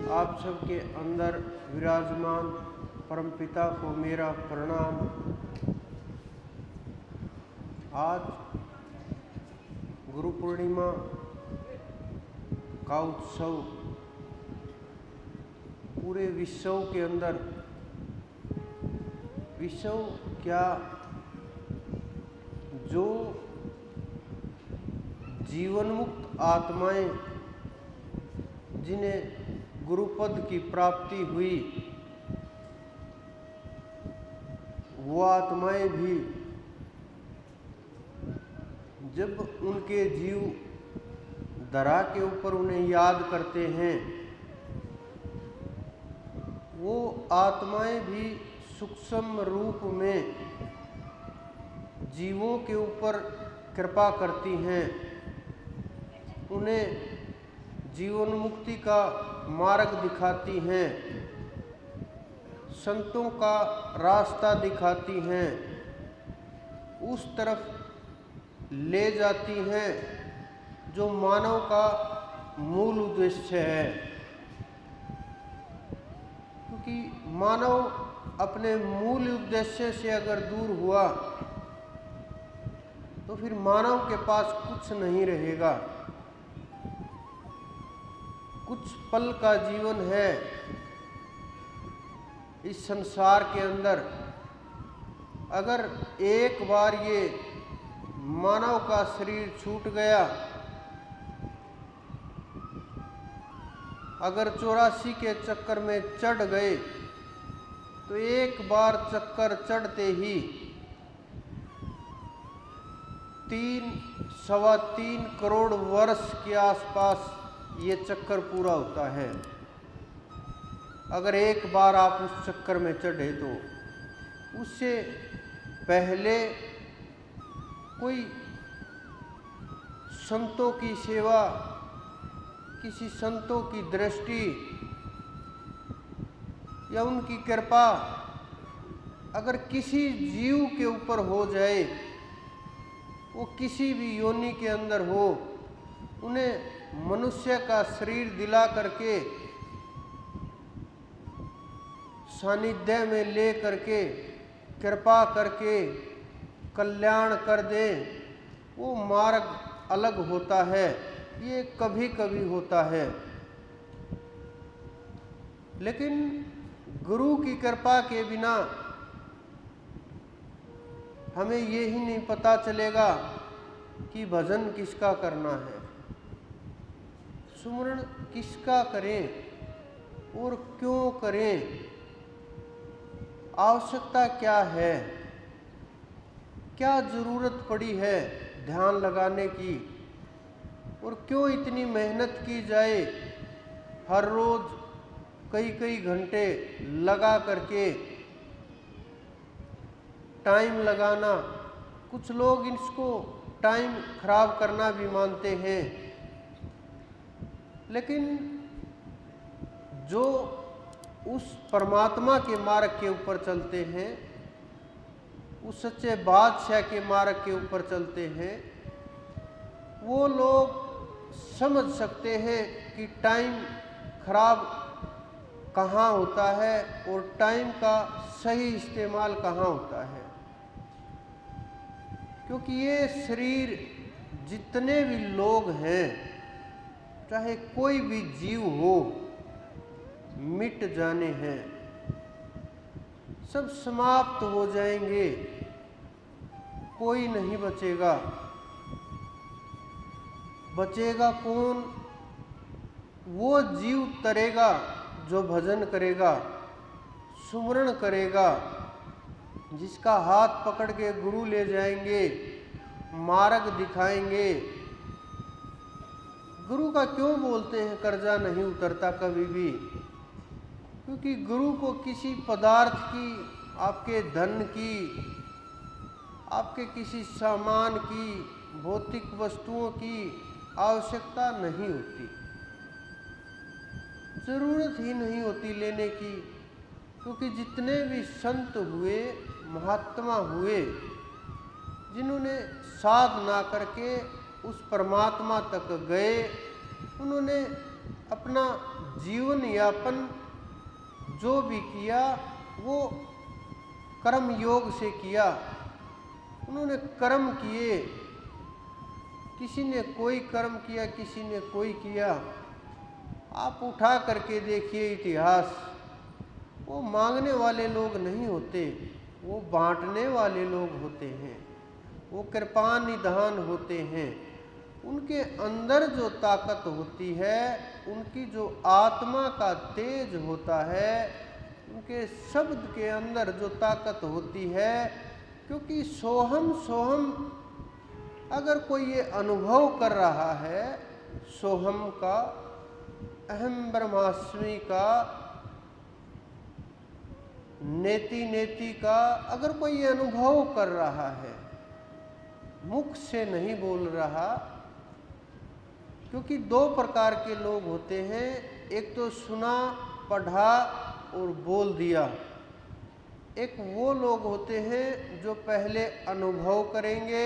आप सबके अंदर विराजमान परमपिता को मेरा प्रणाम। आज गुरु पूर्णिमा का उत्सव पूरे विश्व के अंदर, विश्व क्या, जो जीवन मुक्त आत्माएं जिन्हें गुरुपद की प्राप्ति हुई, वो आत्माएं भी जब उनके जीव धरा के ऊपर उन्हें याद करते हैं, वो आत्माएं भी सूक्ष्म रूप में जीवों के ऊपर कृपा करती हैं, उन्हें जीवन मुक्ति का मार्ग दिखाती हैं, संतों का रास्ता दिखाती हैं, उस तरफ ले जाती हैं जो मानव का मूल उद्देश्य है। क्योंकि मानव अपने मूल उद्देश्य से अगर दूर हुआ तो फिर मानव के पास कुछ नहीं रहेगा। कुछ पल का जीवन है इस संसार के अंदर। अगर एक बार ये मानव का शरीर छूट गया, अगर 84 के चक्कर में चढ़ गए, तो एक बार चक्कर चढ़ते ही 3-3.25 करोड़ वर्ष के आसपास ये चक्कर पूरा होता है। अगर एक बार आप उस चक्कर में चढ़े तो उससे पहले कोई संतों की सेवा, किसी संतों की दृष्टि या उनकी कृपा अगर किसी जीव के ऊपर हो जाए, वो किसी भी योनि के अंदर हो, उन्हें मनुष्य का शरीर दिला करके सानिध्य में ले करके कृपा करके कल्याण कर दे, वो मार्ग अलग होता है। ये कभी कभी होता है, लेकिन गुरु की कृपा के बिना हमें ये ही नहीं पता चलेगा कि भजन किसका करना है, सुमरण किसका करें और क्यों करें, आवश्यकता क्या है, क्या जरूरत पड़ी है ध्यान लगाने की, और क्यों इतनी मेहनत की जाए, हर रोज कई कई घंटे लगा करके टाइम लगाना। कुछ लोग इसको टाइम खराब करना भी मानते हैं, लेकिन जो उस परमात्मा के मार्ग के ऊपर चलते हैं, उस सच्चे बादशाह के मार्ग के ऊपर चलते हैं, वो लोग समझ सकते हैं कि टाइम खराब कहाँ होता है और टाइम का सही इस्तेमाल कहाँ होता है। क्योंकि ये शरीर जितने भी लोग हैं, चाहे कोई भी जीव हो, मिट जाने हैं, सब समाप्त हो जाएंगे, कोई नहीं बचेगा। बचेगा कौन? वो जीव तरेगा जो भजन करेगा, सुमरण करेगा, जिसका हाथ पकड़ के गुरु ले जाएंगे, मार्ग दिखाएंगे। गुरु का क्यों बोलते हैं कर्जा नहीं उतरता कभी भी? क्योंकि गुरु को किसी पदार्थ की, आपके धन की, आपके किसी सामान की, भौतिक वस्तुओं की आवश्यकता नहीं होती, जरूरत ही नहीं होती लेने की। क्योंकि जितने भी संत हुए, महात्मा हुए, जिन्होंने साधना करके उस परमात्मा तक गए, उन्होंने अपना जीवन यापन जो भी किया वो कर्म योग से किया। उन्होंने कर्म किए, किसी ने कोई कर्म किया, किसी ने कोई किया। आप उठा करके देखिए इतिहास, वो मांगने वाले लोग नहीं होते, वो बांटने वाले लोग होते हैं, वो कृपा निधान होते हैं। उनके अंदर जो ताकत होती है, उनकी जो आत्मा का तेज होता है, उनके शब्द के अंदर जो ताकत होती है, क्योंकि सोहम सोहम अगर कोई ये अनुभव कर रहा है, सोहम का, अहम ब्रह्मास्मि का, नेति नेति का, अगर कोई ये अनुभव कर रहा है, मुख से नहीं बोल रहा, क्योंकि दो प्रकार के लोग होते हैं, एक तो सुना, पढ़ा और बोल दिया। एक वो लोग होते हैं जो पहले अनुभव करेंगे,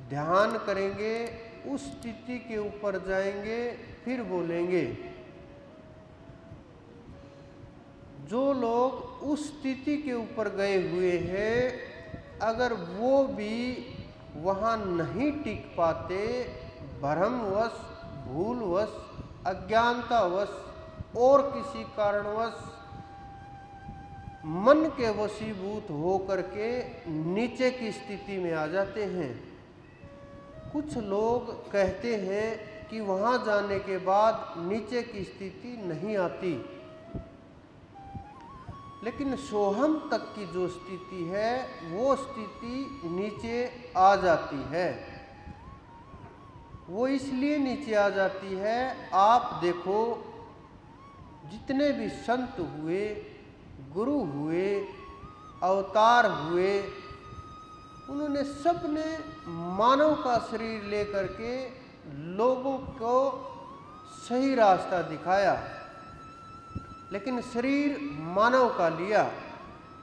ध्यान करेंगे, उस स्थिति के ऊपर जाएंगे, फिर बोलेंगे। जो लोग उस स्थिति के ऊपर गए हुए हैं, अगर वो भी वहाँ नहीं टिक पाते, भ्रमवश, भूलवश, अज्ञानतावश और किसी कारणवश मन के वशीभूत हो करके नीचे की स्थिति में आ जाते हैं। कुछ लोग कहते हैं कि वहाँ जाने के बाद नीचे की स्थिति नहीं आती, लेकिन सोहम तक की जो स्थिति है वो स्थिति नीचे आ जाती है। वो इसलिए नीचे आ जाती है, आप देखो जितने भी संत हुए, गुरु हुए, अवतार हुए, उन्होंने सबने मानव का शरीर लेकर के लोगों को सही रास्ता दिखाया, लेकिन शरीर मानव का लिया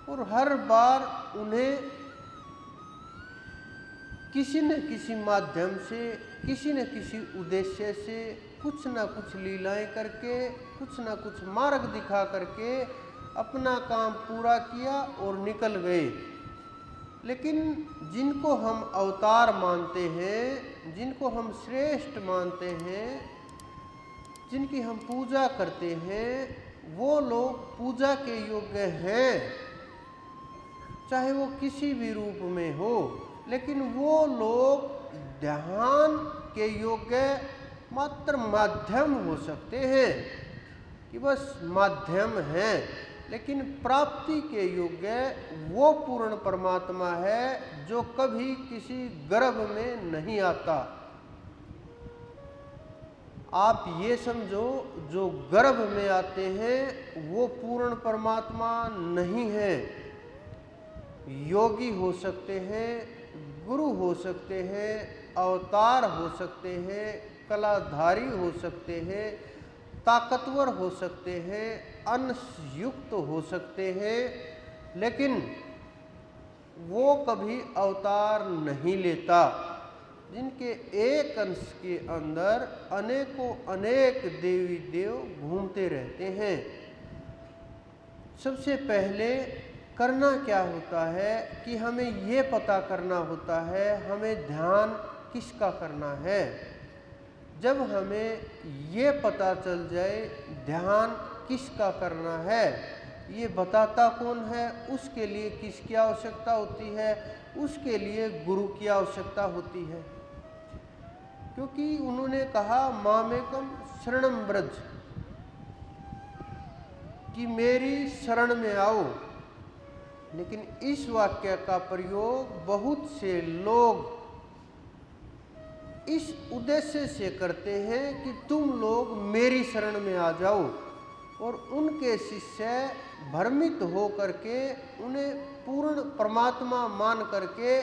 और हर बार उन्हें किसी न किसी माध्यम से, किसी न किसी उद्देश्य से कुछ न कुछ लीलाएं करके, कुछ न कुछ मार्ग दिखा करके अपना काम पूरा किया और निकल गए। लेकिन जिनको हम अवतार मानते हैं, जिनको हम श्रेष्ठ मानते हैं, जिनकी हम पूजा करते हैं, वो लोग पूजा के योग्य हैं, चाहे वो किसी भी रूप में हो, लेकिन वो लोग ध्यान के योग्य मात्र माध्यम हो सकते हैं कि बस माध्यम हैं, लेकिन प्राप्ति के योग्य वो पूर्ण परमात्मा है जो कभी किसी गर्भ में नहीं आता। आप ये समझो, जो गर्भ में आते हैं वो पूर्ण परमात्मा नहीं है। योगी हो सकते हैं, गुरु हो सकते हैं, अवतार हो सकते हैं, कलाधारी हो सकते हैं, ताकतवर हो सकते हैं, अंश युक्त हो सकते हैं, लेकिन वो कभी अवतार नहीं लेता। जिनके एक अंश के अंदर अनेकों अनेक देवी देव घूमते रहते हैं। सबसे पहले करना क्या होता है कि हमें ये पता करना होता है हमें ध्यान किसका करना है। जब हमें ये पता चल जाए ध्यान किसका करना है, ये बताता कौन है, उसके लिए किसकी आवश्यकता होती है, उसके लिए गुरु की आवश्यकता होती है। क्योंकि उन्होंने कहा मामेकम शरणम व्रज, कि मेरी शरण में आओ। लेकिन इस वाक्य का प्रयोग बहुत से लोग इस उद्देश्य से करते हैं कि तुम लोग मेरी शरण में आ जाओ, और उनके शिष्य भ्रमित हो करके उन्हें पूर्ण परमात्मा मान करके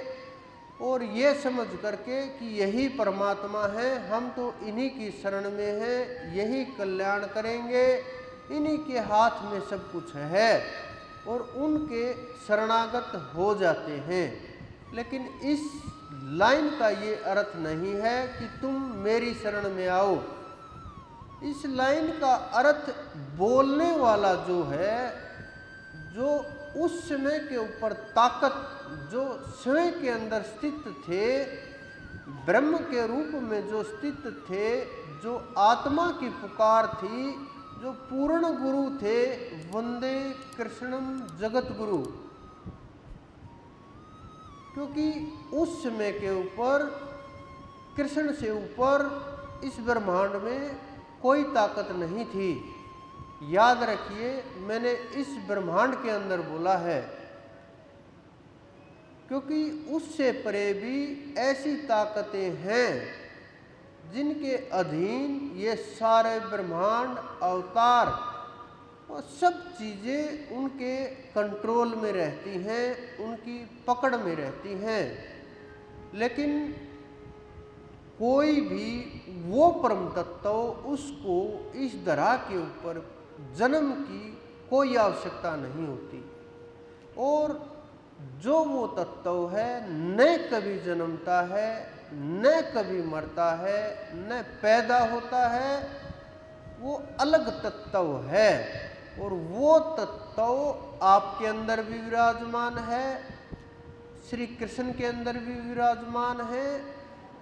और ये समझ करके कि यही परमात्मा है, हम तो इन्हीं की शरण में हैं, यही कल्याण करेंगे, इन्हीं के हाथ में सब कुछ है, और उनके शरणागत हो जाते हैं। लेकिन इस लाइन का ये अर्थ नहीं है कि तुम मेरी शरण में आओ। इस लाइन का अर्थ बोलने वाला जो है, जो उस समय के ऊपर ताकत, जो स्वयं के अंदर स्थित थे, ब्रह्म के रूप में जो स्थित थे, जो आत्मा की पुकार थी, जो पूर्ण गुरु थे, वंदे कृष्णम जगत गुरु। क्योंकि उस समय के ऊपर कृष्ण से ऊपर इस ब्रह्मांड में कोई ताकत नहीं थी। याद रखिए, मैंने इस ब्रह्मांड के अंदर बोला है, क्योंकि उससे परे भी ऐसी ताकतें हैं जिनके अधीन ये सारे ब्रह्मांड, अवतार और सब चीज़ें उनके कंट्रोल में रहती हैं, उनकी पकड़ में रहती हैं। लेकिन कोई भी वो परम तत्व, उसको इस धरा के ऊपर जन्म की कोई आवश्यकता नहीं होती। और जो वो तत्व है, न कभी जन्मता है, न कभी मरता है, न पैदा होता है, वो अलग तत्व है। और वो तत्व आपके अंदर भी विराजमान है, श्री कृष्ण के अंदर भी विराजमान है,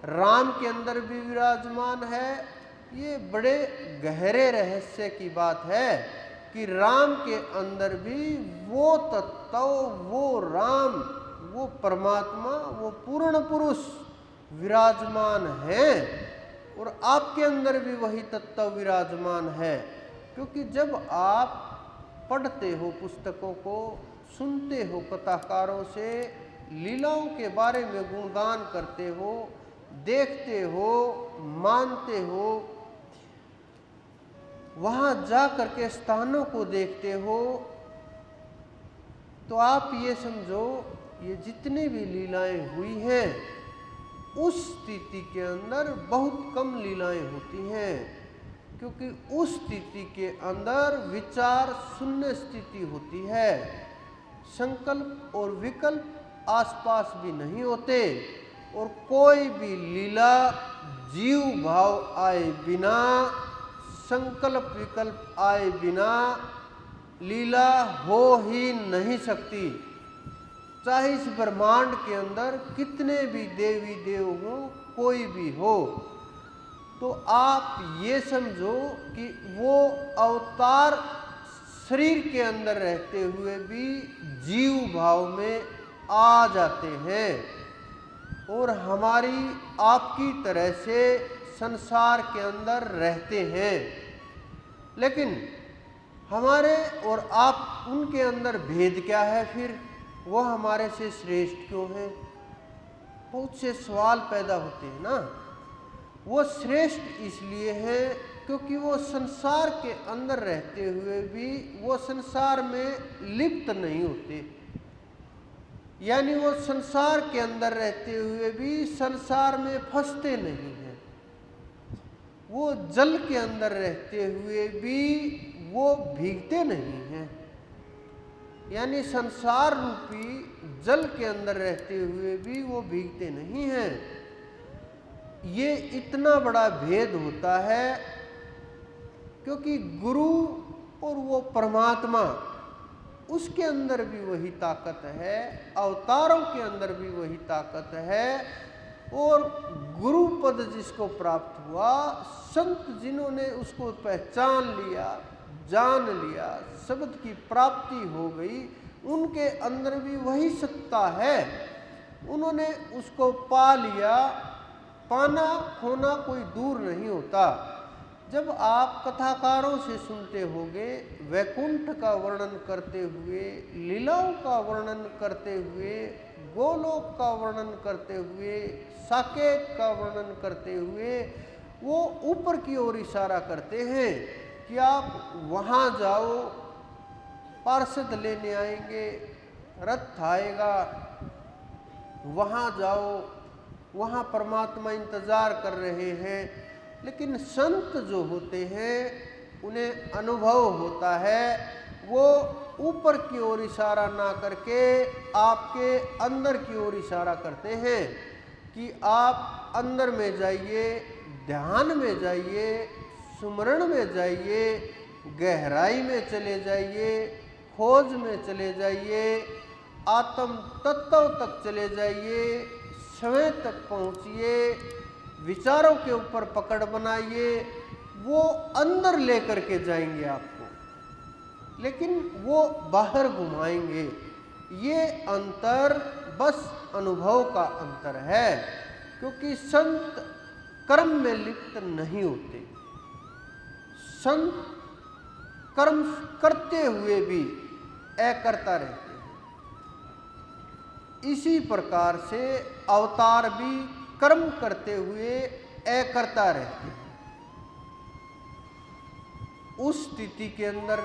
राम के अंदर भी विराजमान है। ये बड़े गहरे रहस्य की बात है कि राम के अंदर भी वो तत्व, वो राम, वो परमात्मा, वो पूर्ण पुरुष विराजमान है। और आपके अंदर भी वही तत्व विराजमान है। क्योंकि जब आप पढ़ते हो पुस्तकों को, सुनते हो कथाकारों से, लीलाओं के बारे में गुणगान करते हो, देखते हो, मानते हो, वहाँ जा करके स्थानों को देखते हो, तो आप ये समझो, ये जितनी भी लीलाएं हुई हैं, उस स्थिति के अंदर बहुत कम लीलाएं होती हैं। क्योंकि उस स्थिति के अंदर विचार शून्य स्थिति होती है। संकल्प और विकल्प आसपास भी नहीं होते। और कोई भी लीला जीव भाव आए बिना, संकल्प विकल्प आए बिना लीला हो ही नहीं सकती। चाहे इस ब्रह्मांड के अंदर कितने भी देवी देव हो, कोई भी हो, तो आप ये समझो कि वो अवतार शरीर के अंदर रहते हुए भी जीव भाव में आ जाते हैं और हमारी आपकी तरह से संसार के अंदर रहते हैं। लेकिन हमारे और आप उनके अंदर भेद क्या है? फिर वो हमारे से श्रेष्ठ क्यों है? बहुत से सवाल पैदा होते हैं ना। वो श्रेष्ठ इसलिए है क्योंकि वो संसार के अंदर रहते हुए भी वो संसार में लिप्त नहीं होते, यानी वो संसार के अंदर रहते हुए भी संसार में फंसते नहीं हैं। वो जल के अंदर रहते हुए भी वो भीगते नहीं हैं, यानी संसार रूपी जल के अंदर रहते हुए भी वो भीगते नहीं हैं। ये इतना बड़ा भेद होता है क्योंकि गुरु और वो परमात्मा, उसके अंदर भी वही ताकत है, अवतारों के अंदर भी वही ताकत है। और गुरु पद जिसको प्राप्त हुआ, संत जिन्होंने उसको पहचान लिया, जान लिया, शब्द की प्राप्ति हो गई, उनके अंदर भी वही सत्ता है। उन्होंने उसको पा लिया। पाना खोना कोई दूर नहीं होता। जब आप कथाकारों से सुनते होंगे वैकुंठ का वर्णन करते हुए, लीलाओं का वर्णन करते हुए, गोलोक का वर्णन करते हुए, साकेत का वर्णन करते हुए, वो ऊपर की ओर इशारा करते हैं कि आप वहाँ जाओ, पार्षद लेने आएंगे, रथ आएगा, वहाँ जाओ, वहाँ परमात्मा इंतज़ार कर रहे हैं। लेकिन संत जो होते हैं उन्हें अनुभव होता है, वो ऊपर की ओर इशारा ना करके आपके अंदर की ओर इशारा करते हैं कि आप अंदर में जाइए, ध्यान में जाइए, सुमरण में जाइए, गहराई में चले जाइए, खोज में चले जाइए, आत्म तत्व तक चले जाइए, स्वयं तक पहुँचिए, विचारों के ऊपर पकड़ बनाइए, वो अंदर लेकर के जाएंगे आपको, लेकिन वो बाहर घुमाएंगे। ये अंतर बस अनुभव का अंतर है, क्योंकि संत कर्म में लिप्त नहीं होते। संत कर्म करते हुए भी अकर्ता रहते हैं। इसी प्रकार से अवतार भी कर्म करते हुए अकर्ता रहते हैं। उस स्थिति के अंदर